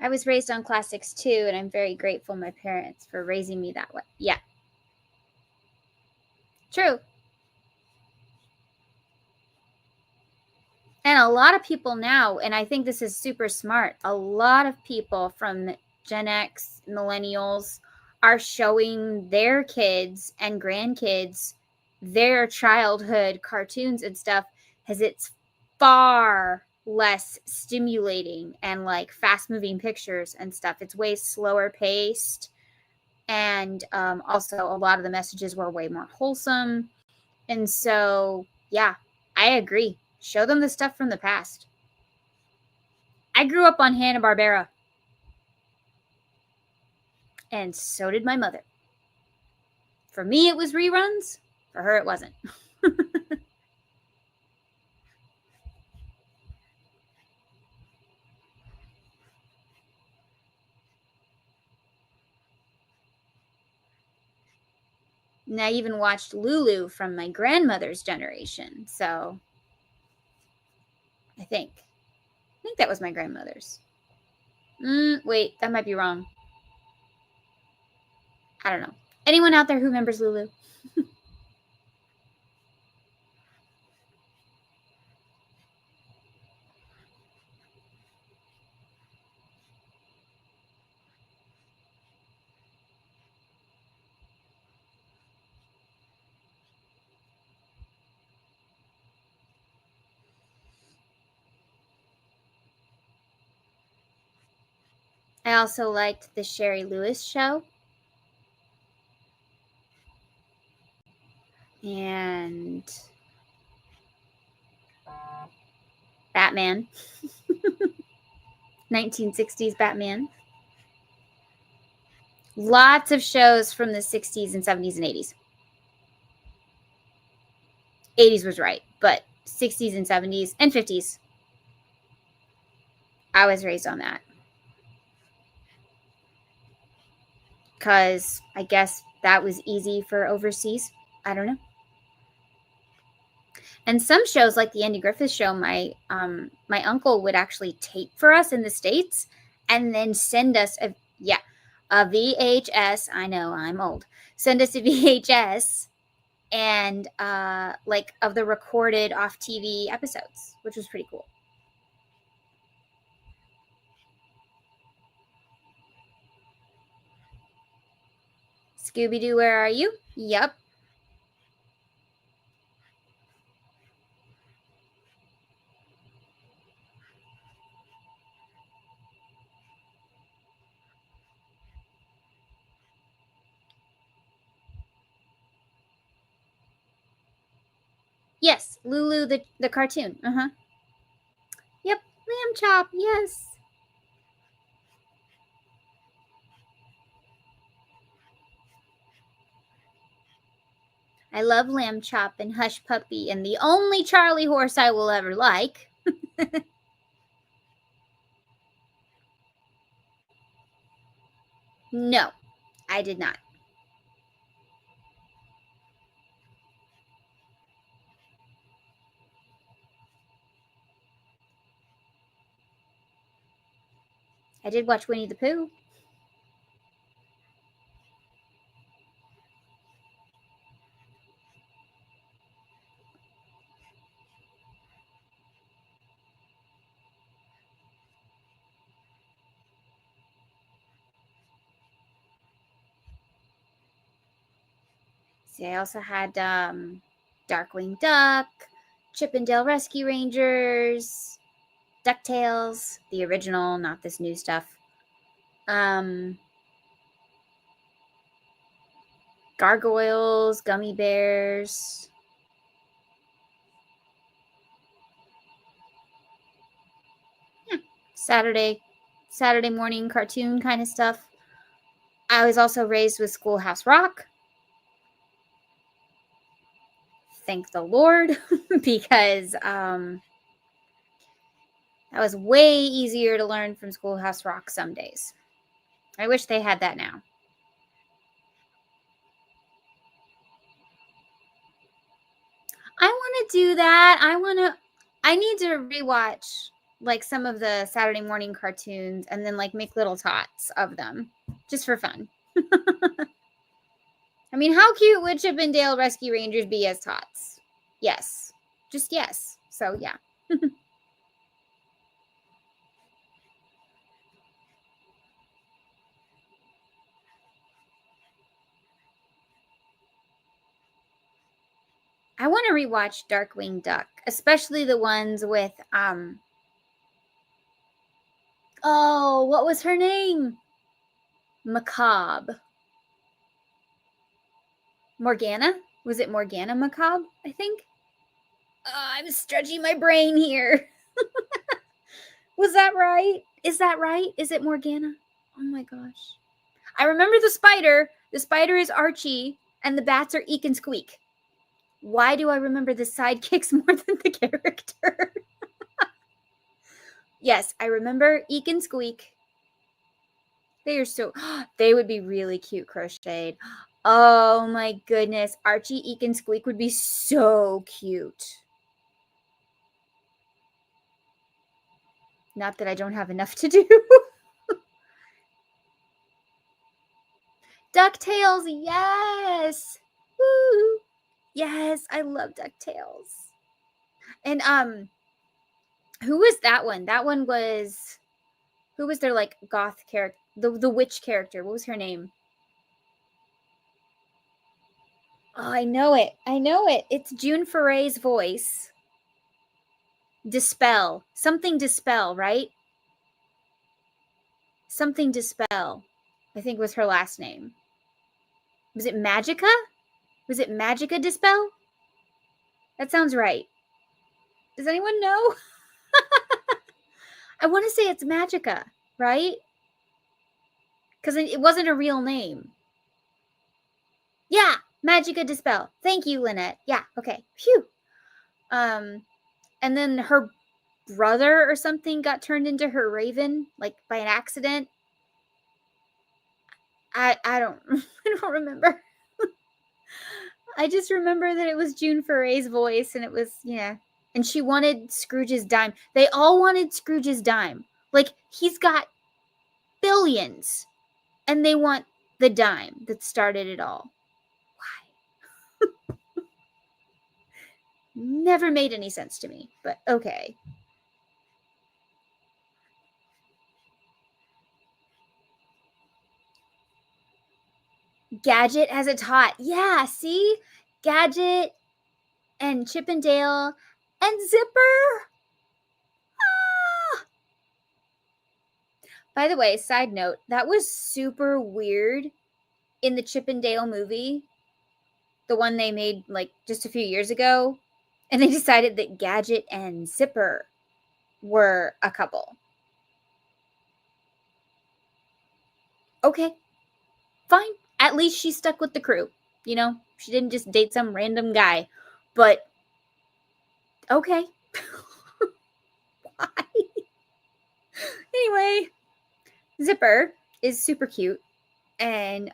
I was raised on classics too, and I'm very grateful my parents for raising me that way. Yeah. True. And a lot of people now, and I think this is super smart, a lot of people from Gen X, millennials, are showing their kids and grandkids their childhood cartoons and stuff, because it's far less stimulating and like fast moving pictures and stuff. It's way slower paced. And also a lot of the messages were way more wholesome. And so, yeah, I agree. Show them the stuff from the past. I grew up on Hanna-Barbera. And so did my mother. For me, it was reruns. For her, it wasn't. And I even watched Lulu from my grandmother's generation. So I think that was my grandmother's. Wait, that might be wrong. I don't know. Anyone out there who remembers Lulu? I also liked the Sherry Lewis show. And Batman. 1960s Batman. Lots of shows from the 60s and 70s and 80s. 80s was right, but 60s and 70s and 50s. I was raised on that. Because I guess that was easy for overseas. I don't know. And some shows like the Andy Griffith Show, my uncle would actually tape for us in the States and then send us a VHS. I know, I'm old. Send us a VHS and like of the recorded off TV episodes, which was pretty cool. Scooby-Doo, where are you? Yep. Yes, Lulu the cartoon. Yep, Lamb Chop. Yes. I love Lamb Chop and Hush Puppy and the only Charlie horse I will ever like. No, I did not. I did watch Winnie the Pooh. See, I also had Darkwing Duck, Chip and Dale Rescue Rangers, DuckTales, the original, not this new stuff. Gargoyles, Gummy Bears. Yeah, Saturday morning cartoon kind of stuff. I was also raised with Schoolhouse Rock. Thank the Lord, because that was way easier to learn from Schoolhouse Rock some days. I wish they had that now. I want to do that. I need to rewatch like some of the Saturday morning cartoons and then like make little tots of them just for fun. I mean, how cute would Chip and Dale Rescue Rangers be as tots? Yes. Just yes. So, yeah. I want to rewatch Darkwing Duck, especially the ones with, oh, what was her name? Macabre. Morgana? Was it Morgana Macabre, I think? I'm stretching my brain here. Was that right? Is that right? Is it Morgana? Oh my gosh. I remember the spider. The spider is Archie, and the bats are Eek and Squeak. Why do I remember the sidekicks more than the character? Yes, I remember Eek and Squeak. They are so... They would be really cute crocheted. Oh my goodness. Archie, Eek, and Squeak would be so cute. Not that I don't have enough to do. DuckTales, yes! Woo! Yes, I love DuckTales. And who was that one? That one was... Who was their, like, goth character? The witch character. What was her name? Oh, I know it. I know it. It's June Foray's voice. Dispel. Something Dispel, right? Something Dispel, I think was her last name. Was it Magica? Was it Magica Dispel? That sounds right. Does anyone know? I want to say it's Magica, right? Because it wasn't a real name. Yeah, Magica Dispel. Thank you, Lynette. Yeah, okay. Phew. And then her brother or something got turned into her raven, like by an accident. I don't I don't remember. I just remember that it was June Foray's voice, and it was, yeah. And she wanted Scrooge's dime. They all wanted Scrooge's dime. Like, he's got billions, and they want the dime that started it all. Why? Never made any sense to me, but okay. Gadget as a tot. Yeah, see? Gadget and Chip and Dale and Zipper. Ah! By the way, side note, that was super weird in the Chip and Dale movie, the one they made like just a few years ago, and they decided that Gadget and Zipper were a couple. Okay, fine. At least she stuck with the crew. You know, she didn't just date some random guy. But okay. Why? Anyway, Zipper is super cute. And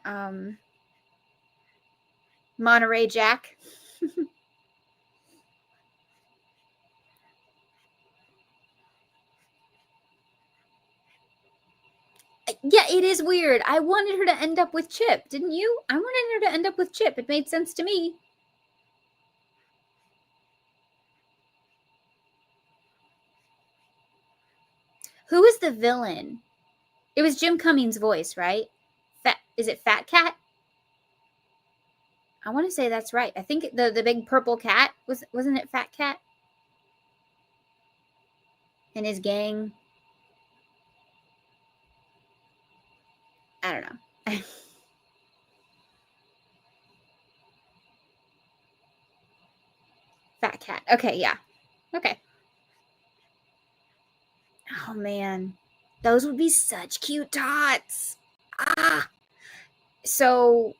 Monterey Jack. Yeah, it is weird. I wanted her to end up with Chip, didn't you? I wanted her to end up with Chip. It made sense to me. Who is the villain? It was Jim Cummings' voice, right? Is it Fat Cat? I want to say that's right. I think the big purple cat wasn't it Fat Cat? And his gang. I don't know. Fat Cat. Okay, yeah. Okay. Oh man. Those would be such cute tots. Ah. So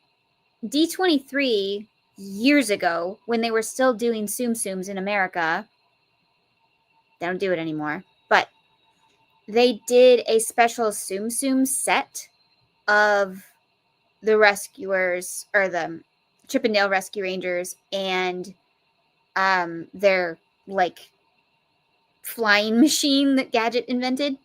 D23 years ago, when they were still doing Tsum Tsums in America, they don't do it anymore, but they did a special Tsum Tsum set of the rescuers, or the Chip and Dale Rescue Rangers, and their like flying machine that Gadget invented.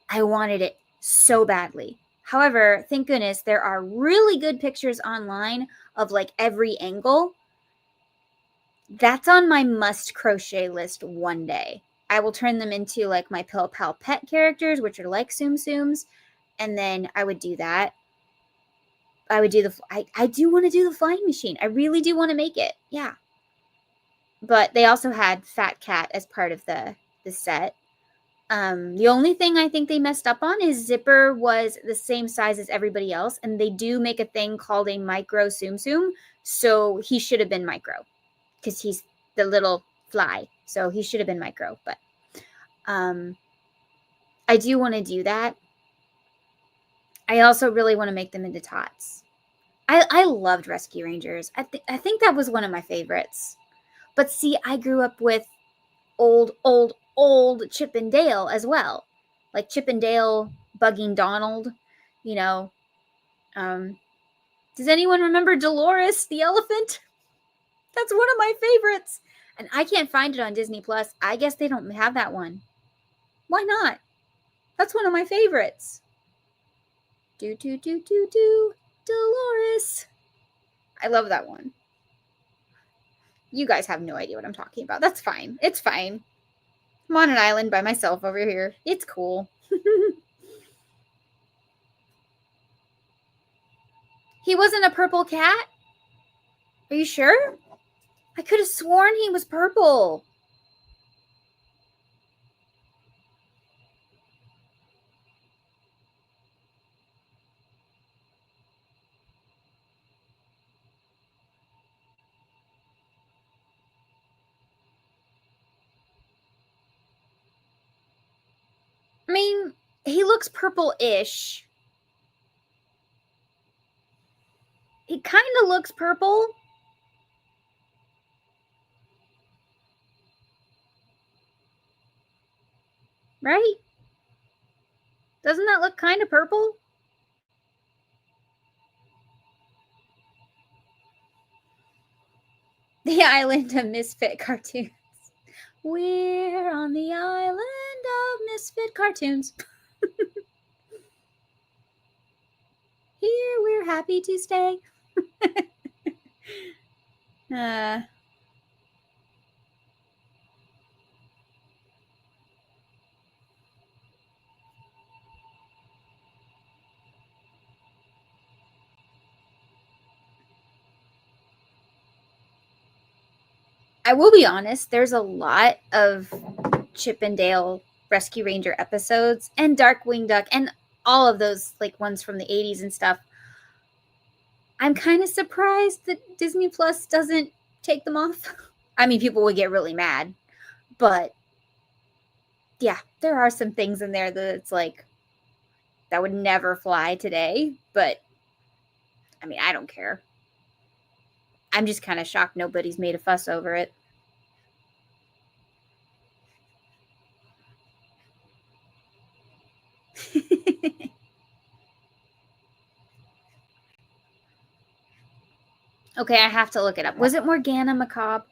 I wanted it so badly. However, thank goodness there are really good pictures online of like every angle. That's on my must crochet list one day. I will turn them into like my Pill Pal pet characters, which are like Tsum Tsums, and then I would do that. I would do the, I do want to do the flying machine. I really do want to make it. Yeah. But they also had Fat Cat as part of the set. The only thing I think they messed up on is Zipper was the same size as everybody else, and they do make a thing called a micro Tsum Tsum, so he should have been micro because he's the little fly, so he should have been micro. But I do want to do that. I also really want to make them into tots. I loved Rescue Rangers. I think that was one of my favorites. But see, I grew up with old Chip and Dale as well. Like Chip and Dale bugging Donald, you know. Does anyone remember Dolores the elephant? That's one of my favorites. And I can't find it on Disney Plus. I guess they don't have that one. Why not? That's one of my favorites. Do, do, do, do, do. Dolores. I love that one. You guys have no idea what I'm talking about. That's fine. It's fine. I'm on an island by myself over here. It's cool. He wasn't a purple cat? Are you sure? I could have sworn he was purple. I mean, he looks purple-ish. He kind of looks purple. Right? Doesn't that look kind of purple? The Island of Misfit Cartoons. We're on the Island of Misfit Cartoons. Here we're happy to stay. I will be honest, there's a lot of Chip and Dale Rescue Ranger episodes and Darkwing Duck and all of those like ones from the 80s and stuff. I'm kind of surprised that Disney Plus doesn't take them off. I mean, people would get really mad, but yeah, there are some things in there that it's like that would never fly today, but I mean, I don't care. I'm just kind of shocked nobody's made a fuss over it. Okay, I have to look it up. Was it Morgana Macabre?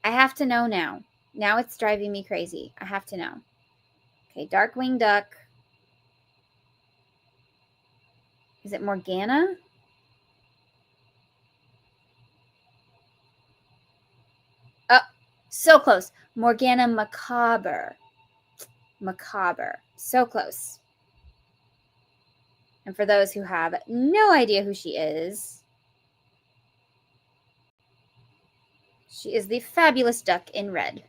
I have to know now. Now it's driving me crazy. I have to know. Okay, Darkwing Duck. Is it Morgana? Oh, so close. Morgana Macabre. Macabre. So close. And for those who have no idea who she is the fabulous duck in red.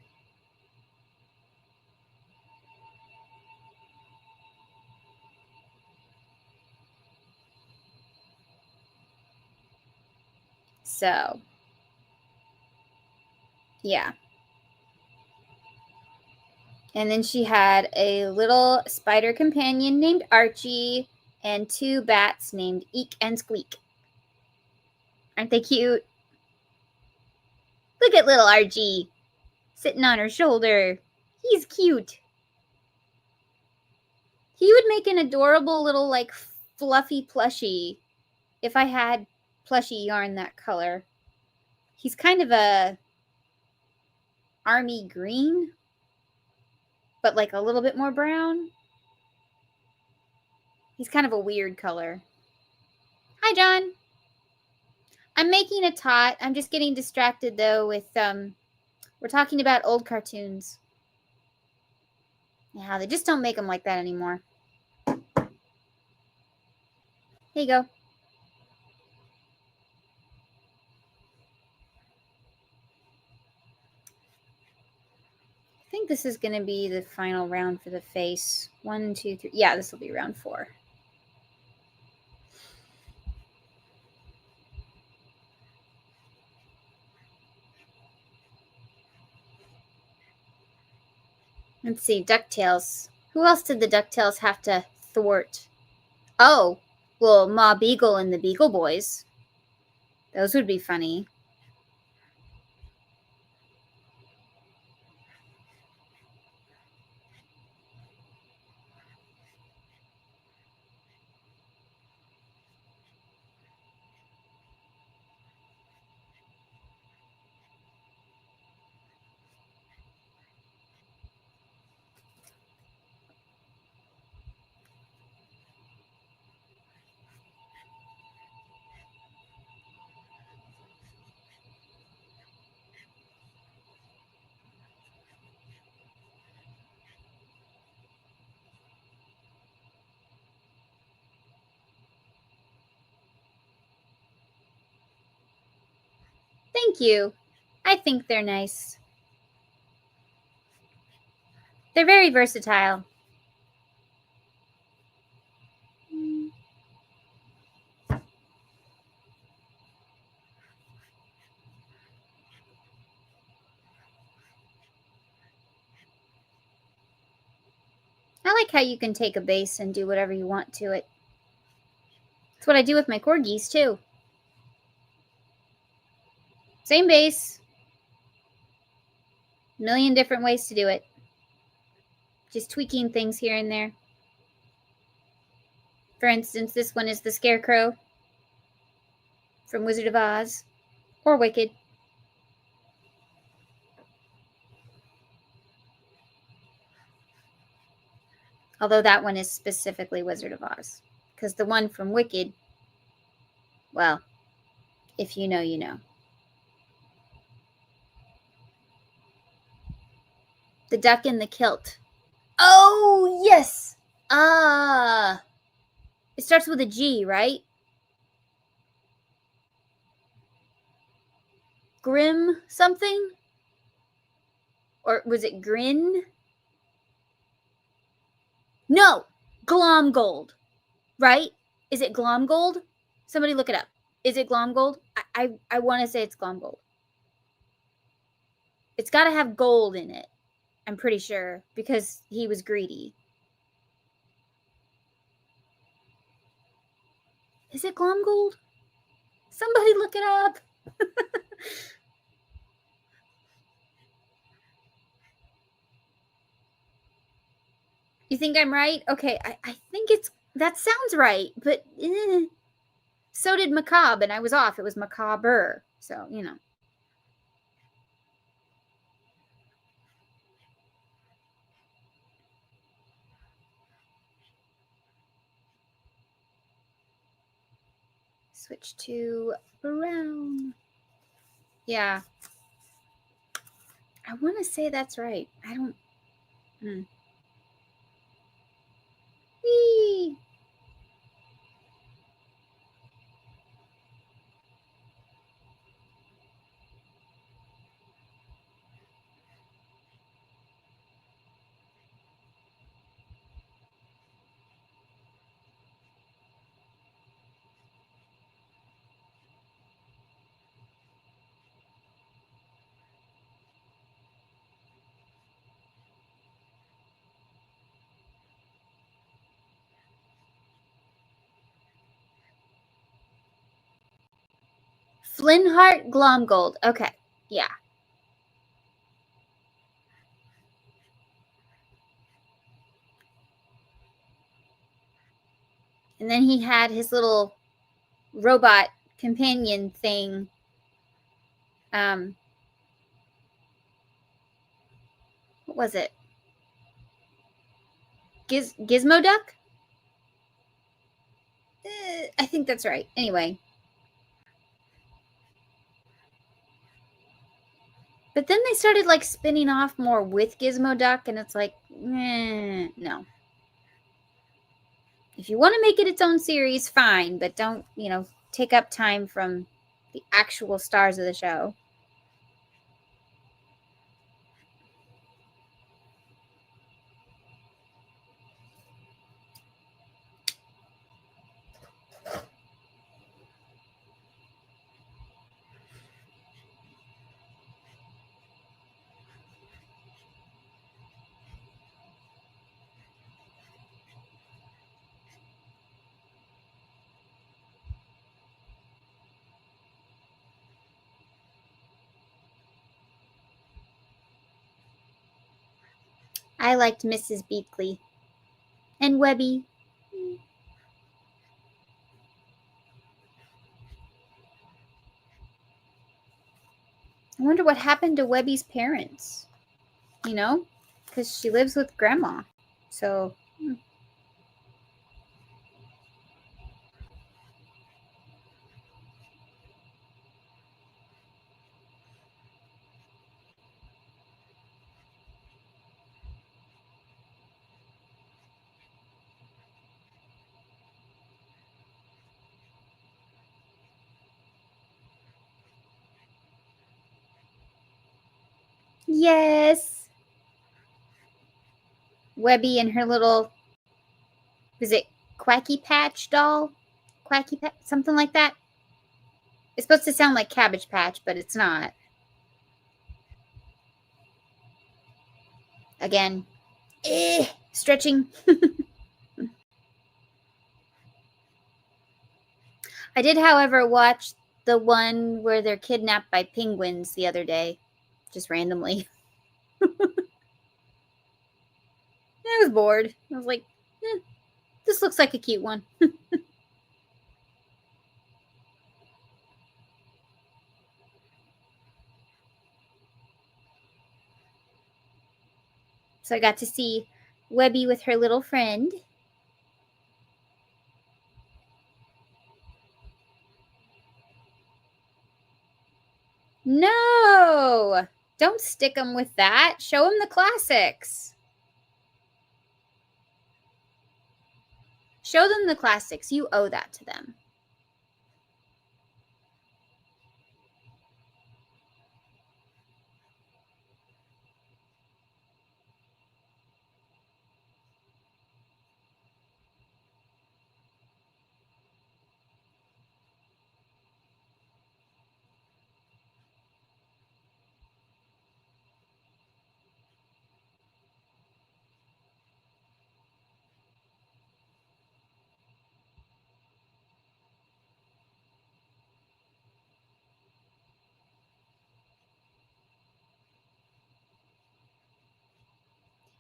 So, yeah. And then she had a little spider companion named Archie and two bats named Eek and Squeak. Aren't they cute? Look at little Archie sitting on her shoulder. He's cute. He would make an adorable little like fluffy plushie if I had plushie yarn that color. He's kind of a army green, but like a little bit more brown. He's kind of a weird color. Hi, John. I'm making a tot. I'm just getting distracted though with we're talking about old cartoons. Yeah, they just don't make them like that anymore. Here you go. think this is going to be the final round for the face. 1, 2, 3. Yeah, this will be round 4. Let's see, DuckTales. Who else did the DuckTales have to thwart? Oh, well, Ma Beagle and the Beagle Boys. Those would be funny. Thank you. I think they're nice. They're very versatile. I like how you can take a base and do whatever you want to it. That's what I do with my corgis, too. Same base. A million different ways to do it. Just tweaking things here and there. For instance, this one is the Scarecrow from Wizard of Oz. Or Wicked. Although that one is specifically Wizard of Oz. Because the one from Wicked, well, if you know, you know. The Duck in the Kilt. Oh, yes! It starts with a G, right? Grim something? Or was it Grin? No! Glomgold. Right? Is it Glomgold? Somebody look it up. Is it Glomgold? I want to say it's Glomgold. It's got to have gold in it. I'm pretty sure. Because he was greedy. Is it Glomgold? Somebody look it up. You think I'm right? Okay, I think that sounds right, but so did macabre, and I was off. It was macabre. So, you know. Switch to brown. Yeah. I want to say that's right. I don't. Whee! Flintheart Glomgold. Okay. Yeah. And then he had his little robot companion thing. What was it? Gizmo Duck? I think that's right. Anyway. But then they started like spinning off more with Gizmo Duck, and it's like, no. If you want to make it its own series, fine, but don't, take up time from the actual stars of the show. I liked Mrs. Beakley. And Webby. I wonder what happened to Webby's parents. You know? Because she lives with Grandma. So... Yes! Webby and her little... Was it Quacky Patch doll? Quacky Patch? Something like that? It's supposed to sound like Cabbage Patch, but it's not. Again. Stretching. I did, however, watch the one where they're kidnapped by penguins the other day. Just randomly. I was bored. I was like, this looks like a cute one. So I got to see Webby with her little friend. No! Don't stick them with that. Show them the classics. Show them the classics. You owe that to them.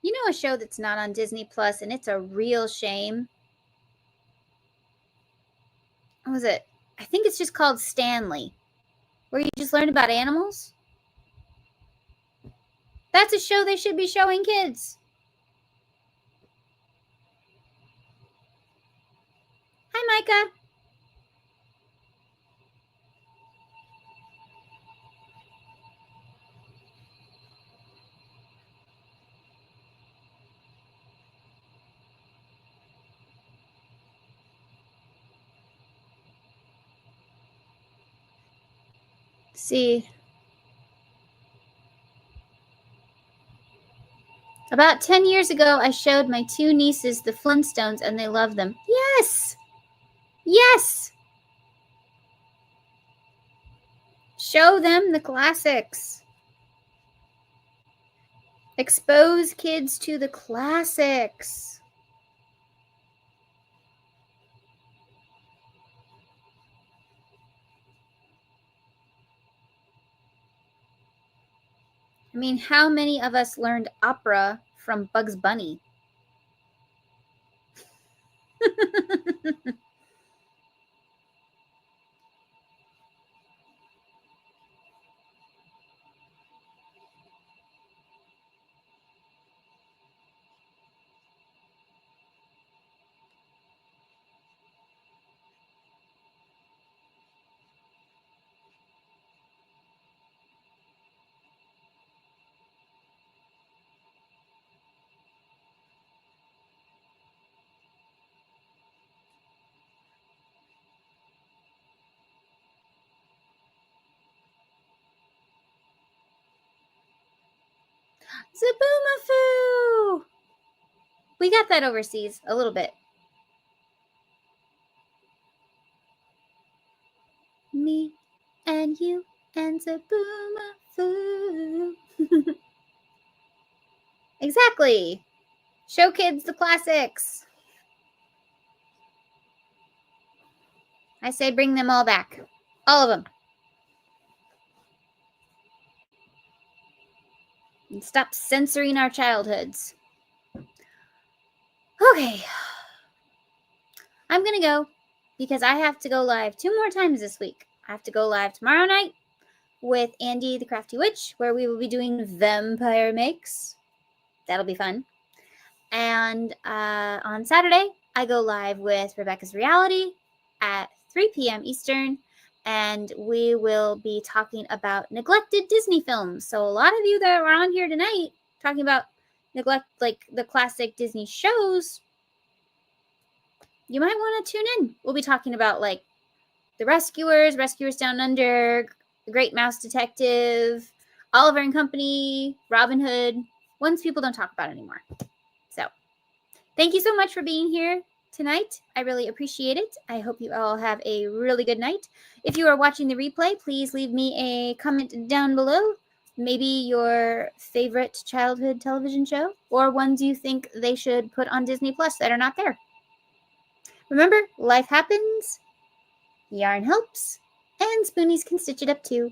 You know a show that's not on Disney Plus, and it's a real shame? What was it? I think it's just called Stanley, where you just learn about animals. That's a show they should be showing kids. Hi, Micah. See. About 10 years ago, I showed my 2 nieces the Flintstones, and they love them. Yes! Yes! Show them the classics. Expose kids to the classics. I mean, how many of us learned opera from Bugs Bunny? Zaboomafoo! We got that overseas a little bit. Me and you and Zaboomafoo. Exactly. Show kids the classics. I say bring them all back. All of them. And stop censoring our childhoods. Okay. I'm going to go because I have to go live 2 more times this week. I have to go live tomorrow night with Andy the Crafty Witch, where we will be doing vampire makes. That'll be fun. And on Saturday, I go live with Rebecca's Reality at 3 p.m. Eastern, and we will be talking about neglected Disney films. So a lot of you that are on here tonight talking about neglect, like the classic Disney shows, you might want to tune in. We'll be talking about like The Rescuers, Rescuers Down Under, The Great Mouse Detective, Oliver and Company, Robin Hood, ones people don't talk about anymore. So thank you so much for being here tonight. I really appreciate it. I hope you all have a really good night. If you are watching the replay, please leave me a comment down below. Maybe your favorite childhood television show or ones you think they should put on Disney Plus that are not there. Remember, life happens, yarn helps, and spoonies can stitch it up too.